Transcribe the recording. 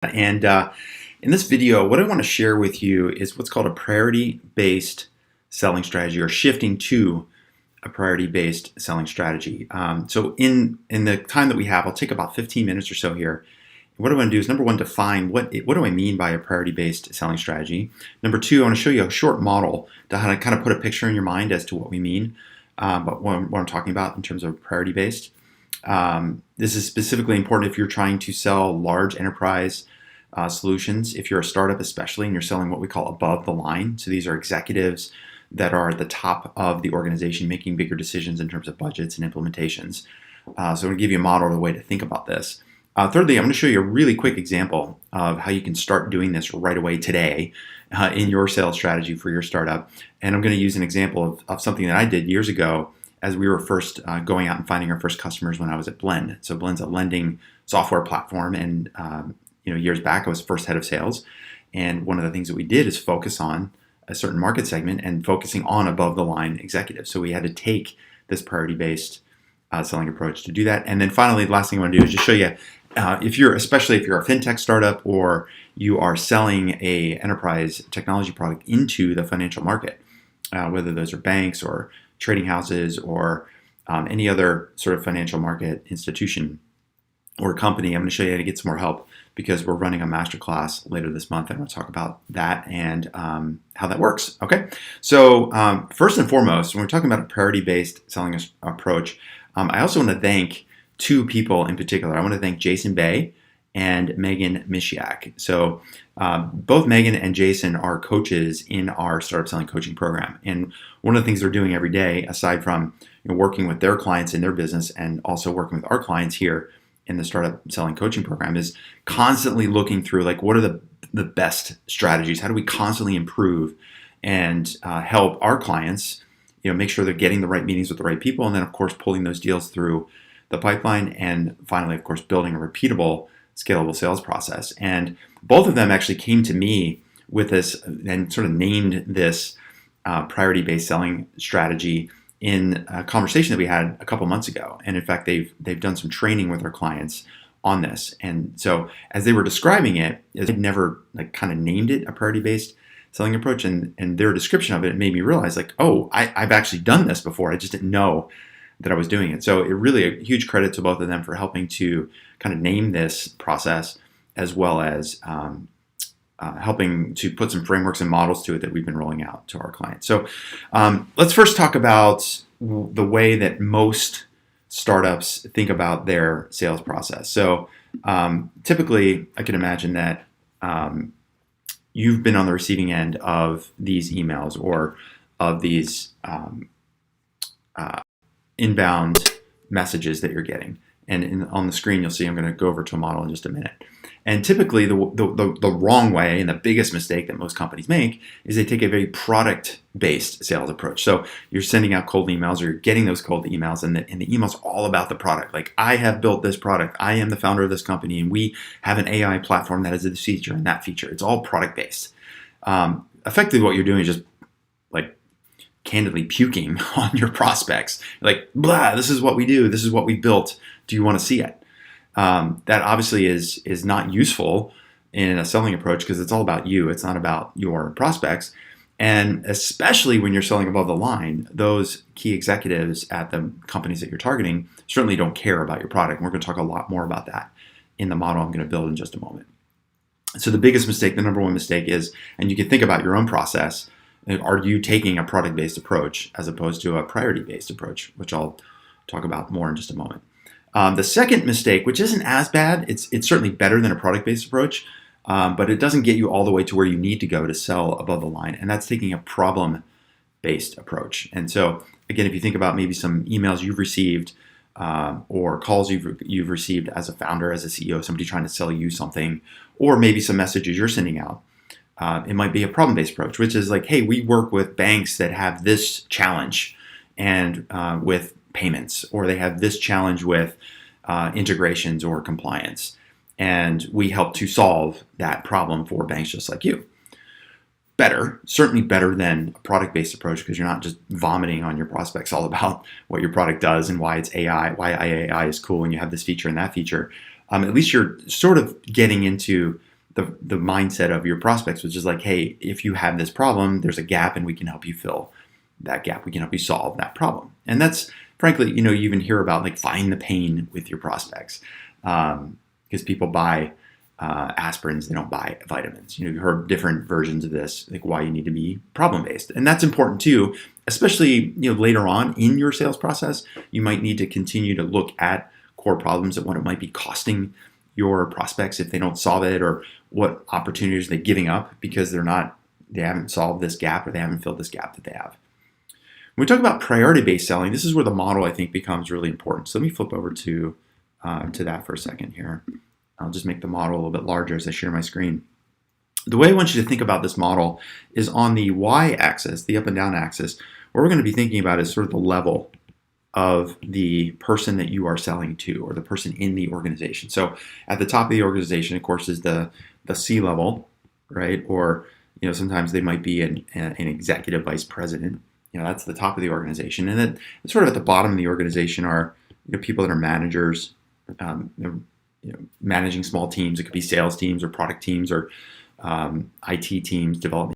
And in this video, what I want to share with you is what's called a priority-based selling strategy, or shifting to a priority-based selling strategy. So in the time that we have, I'll take about 15 minutes or so here. What I want to do is, number one, define what do I mean by a priority-based selling strategy. Number two, I want to show you a short model to how to kind of put a picture in your mind as to what we mean, but what I'm talking about in terms of priority-based. This is specifically important if you're trying to sell large enterprise solutions. If you're a startup especially, and you're selling what we call above the line. So these are executives that are at the top of the organization making bigger decisions in terms of budgets and implementations. So I'm going to give you a model of the way to think about this. Thirdly, I'm going to show you a really quick example of how you can start doing this right away today in your sales strategy for your startup. And I'm going to use an example of something that I did years ago as we were first going out and finding our first customers when I was at Blend. So Blend's a lending software platform, and years back I was first head of sales. And one of the things that we did is focus on a certain market segment and focusing on above the line executives. So we had to take this priority-based selling approach to do that. And then finally, the last thing I want to do is just show you, especially if you're a fintech startup or you are selling a enterprise technology product into the financial market, whether those are banks or trading houses or any other sort of financial market institution or company. I'm going to show you how to get some more help because we're running a masterclass later this month, and I'm going to talk about that and how that works. Okay, so first and foremost, when we're talking about a priority-based selling approach, I also want to thank two people in particular. I want to thank Jason Bay and Megan Mishiak. So both Megan and Jason are coaches in our startup selling coaching program. And one of the things they're doing every day, aside from working with their clients in their business and also working with our clients here in the startup selling coaching program, is constantly looking through, like, what are the best strategies? How do we constantly improve and help our clients, make sure they're getting the right meetings with the right people, and then of course pulling those deals through the pipeline, and finally, of course, building a repeatable, scalable sales process. And both of them actually came to me with this and sort of named this priority-based selling strategy in a conversation that we had a couple months ago. And in fact, they've done some training with their clients on this. And so as they were describing it, they'd never kind of named it a priority-based selling approach. And their description of it made me realize, I've actually done this before. I just didn't know that I was doing it. So it really a huge credit to both of them for helping to kind of name this process, as well as helping to put some frameworks and models to it that we've been rolling out to our clients. So let's first talk about the way that most startups think about their sales process. So typically, I can imagine that you've been on the receiving end of these emails or of these inbound messages that you're getting. And on the screen, you'll see I'm going to go over to a model in just a minute. And typically, the wrong way and the biggest mistake that most companies make is they take a very product-based sales approach. So you're sending out cold emails, or you're getting those cold emails, and the email's all about the product. Like, I have built this product. I am the founder of this company, and we have an AI platform that has this feature and that feature. It's all product-based. Effectively, what you're doing is just candidly puking on your prospects. Like, blah, this is what we do. This is what we built. Do you want to see it? That obviously is not useful in a selling approach, because it's all about you. It's not about your prospects. And especially when you're selling above the line, those key executives at the companies that you're targeting certainly don't care about your product. And we're going to talk a lot more about that in the model I'm going to build in just a moment. So the biggest mistake, the number one mistake is, and you can think about your own process, are you taking a product-based approach as opposed to a priority-based approach, which I'll talk about more in just a moment. The second mistake, which isn't as bad, it's certainly better than a product-based approach, but it doesn't get you all the way to where you need to go to sell above the line, and that's taking a problem-based approach. And so, again, if you think about maybe some emails you've received or calls you've received as a founder, as a CEO, somebody trying to sell you something, or maybe some messages you're sending out, it might be a problem-based approach, which is like, hey, we work with banks that have this challenge and with payments, or they have this challenge with integrations or compliance, and we help to solve that problem for banks just like you. Better, certainly better than a product-based approach, because you're not just vomiting on your prospects all about what your product does and why it's AI, why AI is cool and you have this feature and that feature. At least you're sort of getting into the mindset of your prospects, which is like, hey, if you have this problem, there's a gap and we can help you fill that gap. We can help you solve that problem. And that's frankly, you even hear about like find the pain with your prospects, because people buy aspirins, they don't buy vitamins. You've heard different versions of this, like why you need to be problem based, and that's important too. Especially later on in your sales process, you might need to continue to look at core problems and what it might be costing your prospects if they don't solve it, or what opportunities they're giving up because they haven't solved this gap, or they haven't filled this gap that they have. When we talk about priority-based selling, this is where the model, I think, becomes really important. So let me flip over to that for a second here. I'll just make the model a little bit larger as I share my screen. The way I want you to think about this model is on the y-axis, the up and down axis. What we're going to be thinking about is sort of the level of the person that you are selling to, or the person in the organization. So at the top of the organization, of course, is the C-level, right? Or sometimes they might be an executive vice president. That's the top of the organization. And then sort of at the bottom of the organization are people that are managers, managing small teams. It could be sales teams or product teams or IT teams, development